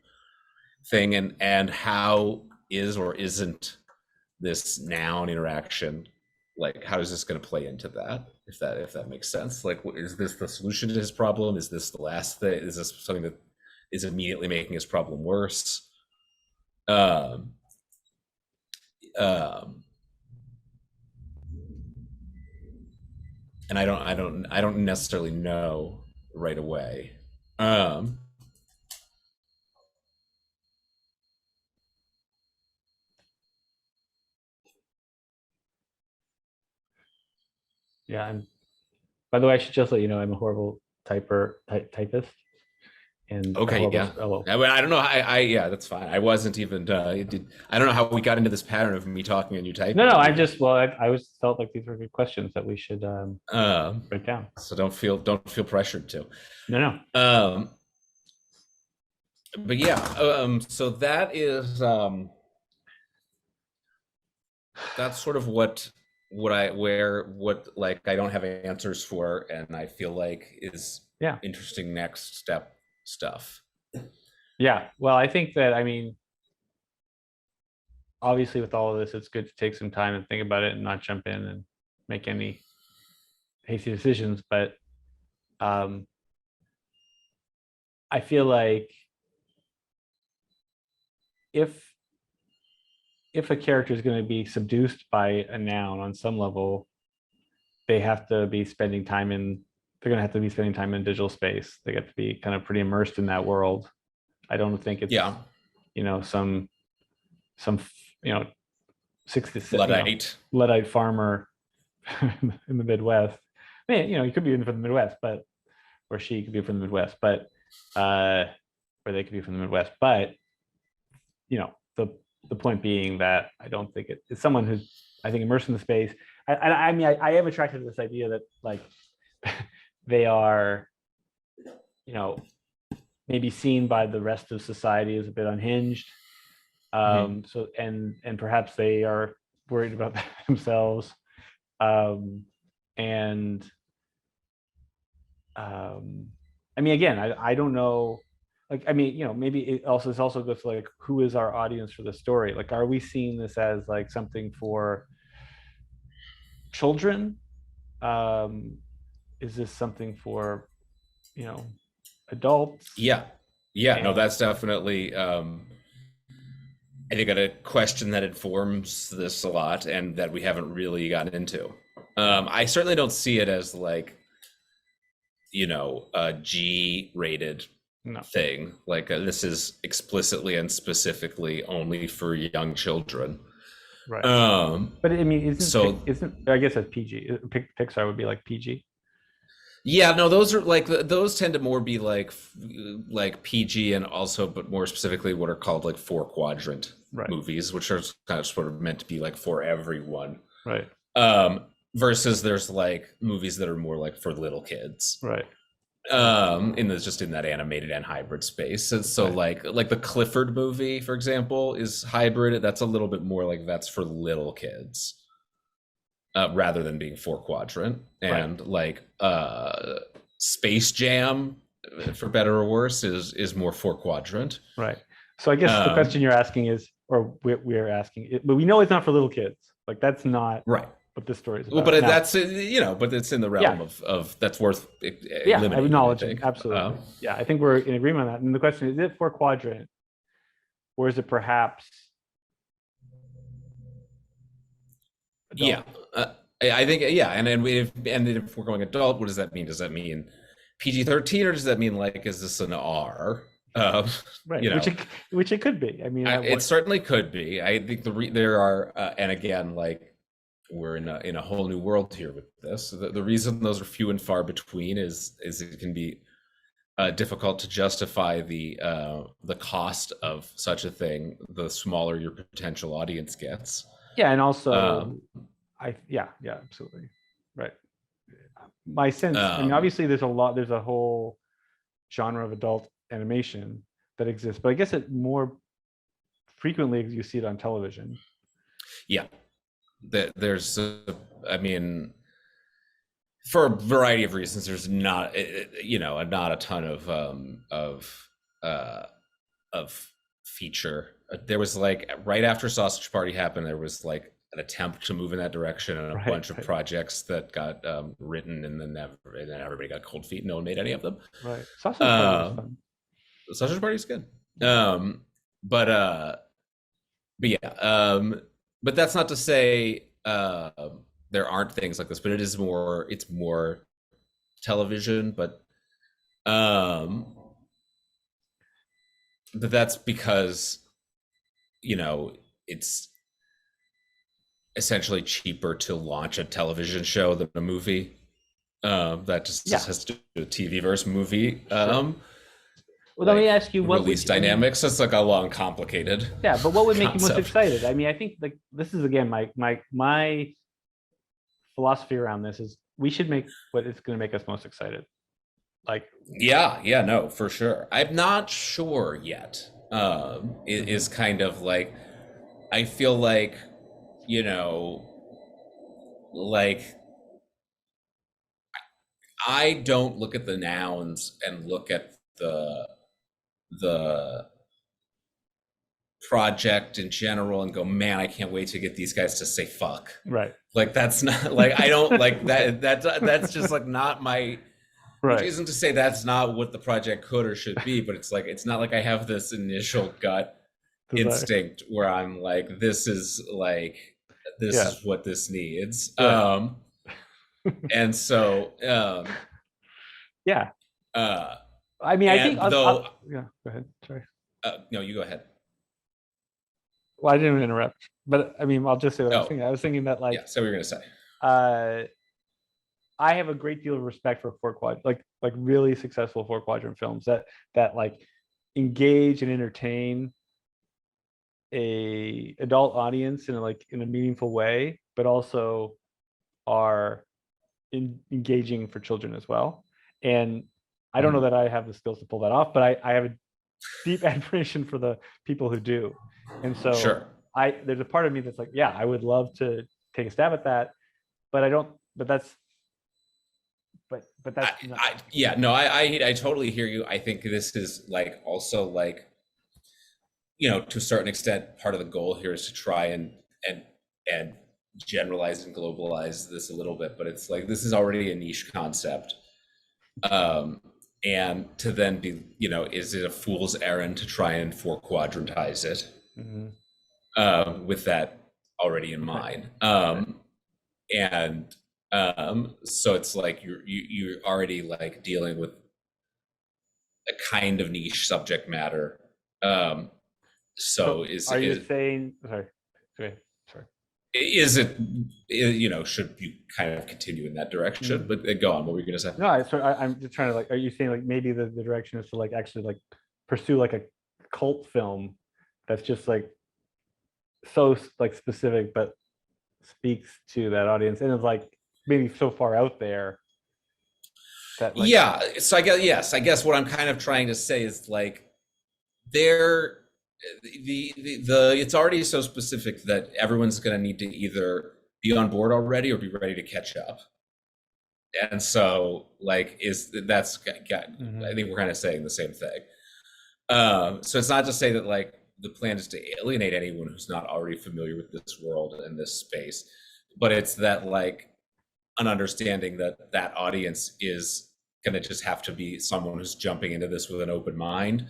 thing, and how is or isn't this noun interaction, like how is this going to play into that, if that makes sense? Like is this the solution to his problem? Is this the last thing? Is this something that is immediately making his problem worse? um um and I don't necessarily know right away. um Yeah. By the way, I should just let you know I'm a horrible typist and a okay, horrible yeah. spello. I don't know. Yeah, that's fine. I wasn't even. I don't know how we got into this pattern of me talking and you No, no, typing I either. just well, I always felt like these were good questions that we should Um, write down. so don't feel pressured to. No, no. Um, but yeah, so that's sort of what like I don't have answers for, and I feel like is Yeah. interesting next step stuff. Yeah. Well, I think that obviously with all of this, it's good to take some time and think about it and not jump in and make any hasty decisions. But um, I feel like if if a character is going to be seduced by a noun on some level, they have to be spending time in. They're going to have to be spending time in digital space. They get to be kind of pretty immersed in that world. I don't think it's Yeah, some 60 Luddite. Luddite farmer in the Midwest. I mean, he could be from the Midwest, but or she could be from the Midwest, but or they could be from the Midwest, but the point being that I don't think it's someone who's, I think, immersed in the space. I mean, I am attracted to this idea that like they are, you know, maybe seen by the rest of society as a bit unhinged. Mhm. So and perhaps they are worried about themselves. And I mean, again, I don't know. Like, I mean, maybe it's also goes to like, who is our audience for the story? Like, are we seeing this as like something for children? Um, is this something for, you know, adults? Yeah, yeah, no, And that's definitely I think a question that informs this a lot and that we haven't really gotten into. right, I certainly don't see it as like, a G-rated no, thing. Like this is explicitly and specifically only for young children. right. Um, But I mean, so isn't I guess that's PG. Pixar would be like PG. yeah, no, those are like those tend to more be like PG and also, but more specifically, what are called like four quadrant Right, movies, which are kind of sort of meant to be like for everyone. right, Um, versus there's like movies that are more like for little kids. right, right, In the just in that animated and hybrid space. And so right, like the Clifford movie, for example, is hybrid. That's a little bit more like that's for little kids. Rather than being four quadrant. right, And like Space Jam, for better or worse, is more four quadrant. right. So I guess the Um, question you're asking is, or we're asking, but we know it's not for little kids. Like, that's not right. what this story is Well, about. Now, that's but it's in the realm yeah, of that's worth yeah, I eliminating, I acknowledge it. think. Absolutely. Yeah, I think we're in agreement on that. And the question is it four quadrant, or is it perhaps Yeah, adult? I think yeah, and then if we're going adult, what does that mean? Does that mean PG-13 or does that mean like is this an R? Um, Right, you know, which it could be. I mean, it certainly could be. I think there are, and again, like we're in a whole new world here with this. The reason those are few and far between is it can be difficult to justify the cost of such a thing. The smaller your potential audience gets. yeah, and Um, also yeah, absolutely. Right. My sense, I mean, um, obviously there's a whole genre of adult animation that exists, but I guess it more frequently you see it on television. yeah, there's, I mean, for a variety of reasons, there's not, not a ton uh, of feature. There was like right after Sausage Party happened, there was like an attempt to move in that direction and a Right, bunch of right, projects that got written and then everybody got cold feet. No one made any of them. right. Sausage Party was Um, fun. Sausage Party's good. Yeah, But but yeah, but that's not to say there aren't things like this, but it's more television, um, but that's because it's essentially cheaper to launch a television show than a movie. That just yeah, has to do a TV versus movie sure. Well, let me like ask you, what would release I mean? dynamics. It's like a long, complicated Yeah, but what would make you most concept. excited? I mean, I think like this is again my philosophy around this is we should make what is going to make us most excited. Like, Yeah, yeah, no, for sure. I'm not sure yet. It mhm, is kind of like I feel like, you know, like I don't look at the nouns and look at the project in general and go, man, I can't wait to get these guys to say fuck. right, Like that's not like I don't like that. That's just like not my. Which right. isn't to say that's not what the project could or should be, but it's like it's not like I have this initial gut Desire. instinct where I'm like, this Yeah, is what this needs. right. And so Yeah. uh I mean, I think and though yeah, go ahead. Sorry. no, you go ahead. Well, I didn't interrupt, but I mean, I'll just say what I was Oh, thinking. I was thinking that like yeah, so we are gonna say. uh I have a great deal of respect for four quad like really successful four quadrant films that like engage and entertain a adult audience in in a meaningful way, but also are engaging for children as well. And I don't know Mhm. that I have the skills to pull that off, but I have a deep admiration for the people who do. And so Sure. there's a part of me that's like, yeah, I would love to take a stab at that, but I don't. But that's not. Yeah, no, I totally hear you. I think this is like also like, to a certain extent, part of the goal here is to try and and generalize and globalize this a little bit, but it's like this is already a niche concept. Um, and to then be, is it a fool's errand to try and four quadrantize it Mhm. with that already in Right. mind? Right. And so it's like you're already like dealing with a kind of niche subject matter. Um, so So is are you is saying? Sorry. Okay. Sorry. is it, should you kind of continue in that direction? Mm. But go on. What were you going to say? No, I'm just trying to like. Are you saying like maybe the direction is to like actually like pursue like a cult film that's just like so like specific, but speaks to that audience and is like maybe so far out there that like. Yeah. So I guess, yes, I guess what I'm kind of trying to say is like there the it's already so specific that everyone's going to need to either be on board already or be ready to catch up. And so like is that's I Mhm. think we're kind of saying the same thing. So it's not to say that like the plan is to alienate anyone who's not already familiar with this world and this space, but it's that like an understanding that that audience is going to just have to be someone who's jumping into this with an open mind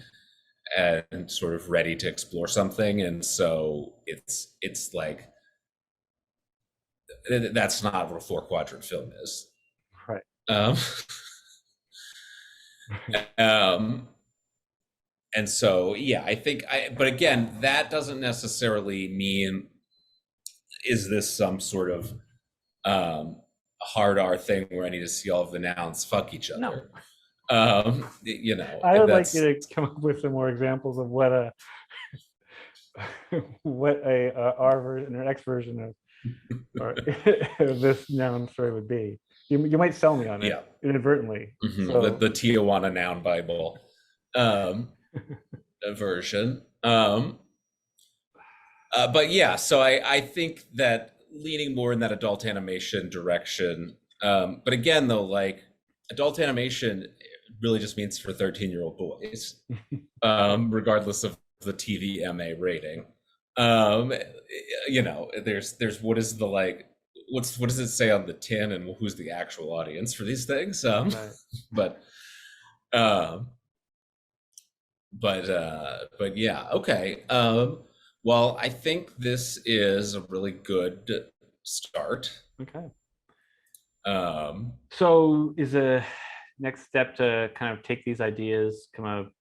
and sort of ready to explore something. And so it's like that's not what a four quadrant film is. Right. Um, um, and so yeah, I think but again, that doesn't necessarily mean is this some sort of hard R thing where I need to see all of the nouns fuck each No, other. I would like you That's to come up with some more examples of what a what a R version or X version of or this noun story would be. You might sell me on it yeah. inadvertently. The So Tijuana Noun Bible um, version. But yeah, so I think that leaning more in that adult animation direction. But again, though, like adult animation really just means for 13-year-old boys, regardless of the TVMA rating. Um, there's what is the like, what does it say on the tin, and who's the actual audience for these things? right. But um, but yeah, okay. Well, I think this is a really good start. Okay. Um, So is a next step to kind of take these ideas, come out,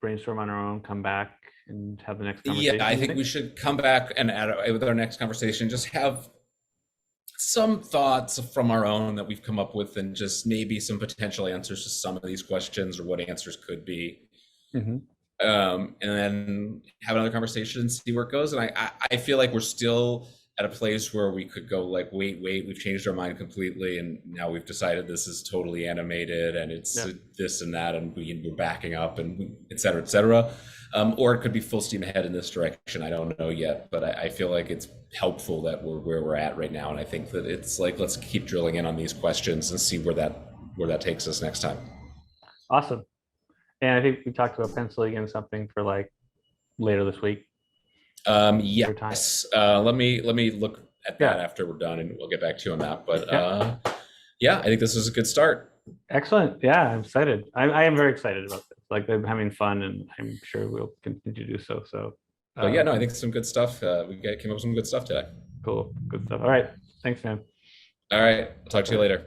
brainstorm on our own, come back and have the next yeah, I conversation, you think think? we should come back and with our next conversation, just have some thoughts from our own that we've come up with, and just maybe some potential answers to some of these questions or what answers could be. Mm-hmm. And then have another conversation and see where it goes. And I feel like we're still at a place where we could go like, wait, we've changed our mind completely, and now we've decided this is totally animated and it's Yeah. this and that, and we're backing up, and et cetera, et cetera. Or it could be full steam ahead in this direction. I don't know yet, but I feel like it's helpful that we're where we're at right now. And I think that it's like, let's keep drilling in on these questions and see where that takes us next time. Awesome. And I think we talked about penciling in something for like later this week. Your time. Yes. Let me look at that Yeah. after we're done, and we'll get back to you on that. But Yeah. yeah, I think this is a good start. Excellent. Yeah, I'm excited. I am very excited about this. Like I'm having fun, and I'm sure we'll continue to do so. So, But yeah, no, I think some good stuff. Came up with some good stuff today. cool, good stuff. All right, thanks, man. All right, I'll talk to you later.